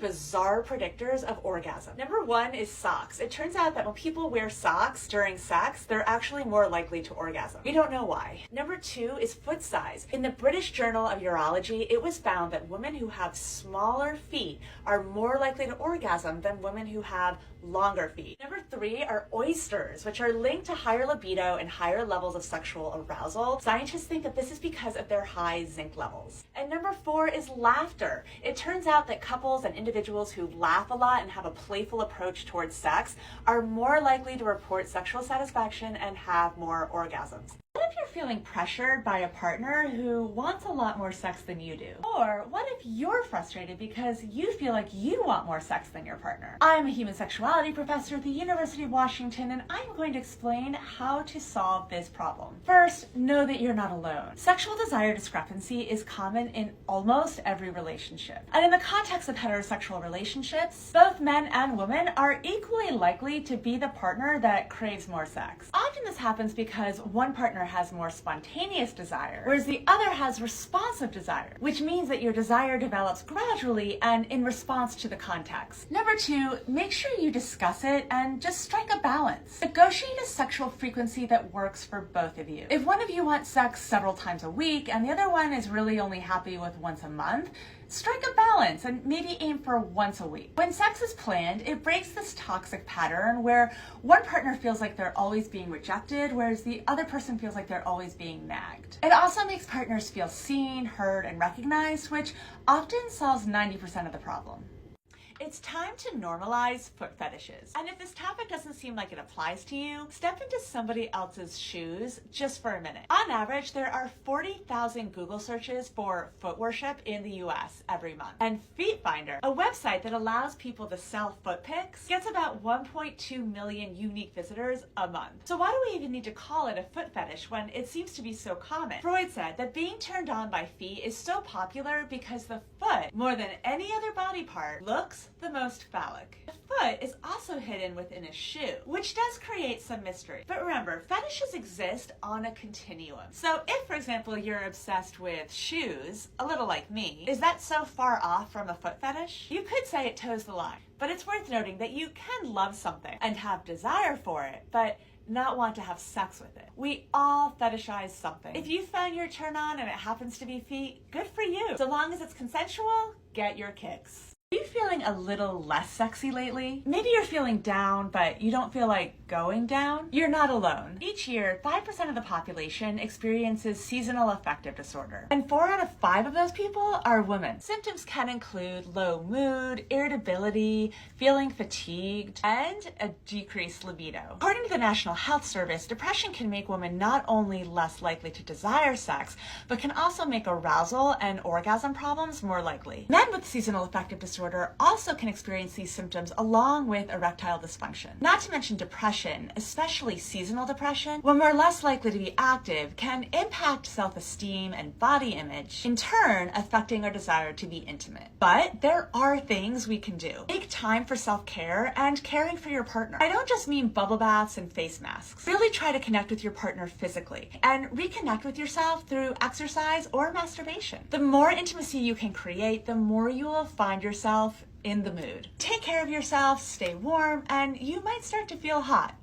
bizarre predictors of orgasm. Number one is socks. It turns out that when people wear socks during sex, they're actually more likely to orgasm. We don't know why. Number two is foot size. In the British Journal of Urology, it was found that women who have smaller feet are more likely to orgasm than women who have longer feet. Number three are oysters, which are linked to higher libido and higher levels of sexual arousal. Scientists think that this is because of their high zinc levels. And number four is laughter. It turns out that couples and individuals who laugh a lot and have a playful approach towards sex are more likely to report sexual satisfaction and have more orgasms. What if you're feeling pressured by a partner who wants a lot more sex than you do? Or what if you're frustrated because you feel like you want more sex than your partner? I'm a human sexuality professor at the University of Washington, and I'm going to explain how to solve this problem. First, know that you're not alone. Sexual desire discrepancy is common in almost every relationship. And in the context of heterosexual relationships, both men and women are equally likely to be the partner that craves more sex. Often this happens because one partner has more spontaneous desire, whereas the other has responsive desire, which means that your desire develops gradually and in response to the context. Number two, make sure you discuss it and just strike a balance. Negotiate a sexual frequency that works for both of you. If one of you wants sex several times a week and the other one is really only happy with once a month, strike a balance and maybe aim for once a week. When sex is planned, it breaks this toxic pattern where one partner feels like they're always being rejected, whereas the other person feels like they're always being nagged. It also makes partners feel seen, heard, and recognized, which often solves 90% of the problem. It's time to normalize foot fetishes. And if this topic doesn't seem like it applies to you, step into somebody else's shoes just for a minute. On average, there are 40,000 Google searches for foot worship in the US every month. And Feet Finder, a website that allows people to sell foot pics, gets about 1.2 million unique visitors a month. So why do we even need to call it a foot fetish when it seems to be so common? Freud said that being turned on by feet is so popular because the foot, more than any other body part, looks the most phallic. The foot is also hidden within a shoe, which does create some mystery. But remember, fetishes exist on a continuum. So if, for example, you're obsessed with shoes, a little like me, is that so far off from a foot fetish? You could say it toes the line, but it's worth noting that you can love something and have desire for it, but not want to have sex with it. We all fetishize something. If you found your turn on and it happens to be feet, good for you. So long as it's consensual, get your kicks. Are you feeling a little less sexy lately? Maybe you're feeling down, but you don't feel like going down? You're not alone. Each year, 5% of the population experiences seasonal affective disorder, and 4 out of 5 of those people are women. Symptoms can include low mood, irritability, feeling fatigued, and a decreased libido. According to the National Health Service, depression can make women not only less likely to desire sex, but can also make arousal and orgasm problems more likely. Men with seasonal affective disorder also can experience these symptoms along with erectile dysfunction. Not to mention depression, especially seasonal depression, when we're less likely to be active, can impact self-esteem and body image, in turn affecting our desire to be intimate. But there are things we can do. Make time for self-care and caring for your partner. I don't just mean bubble baths and face masks. Really try to connect with your partner physically and reconnect with yourself through exercise or masturbation. The more intimacy you can create, the more you will find yourself in the mood. Take care of yourself, stay warm, and you might start to feel hot.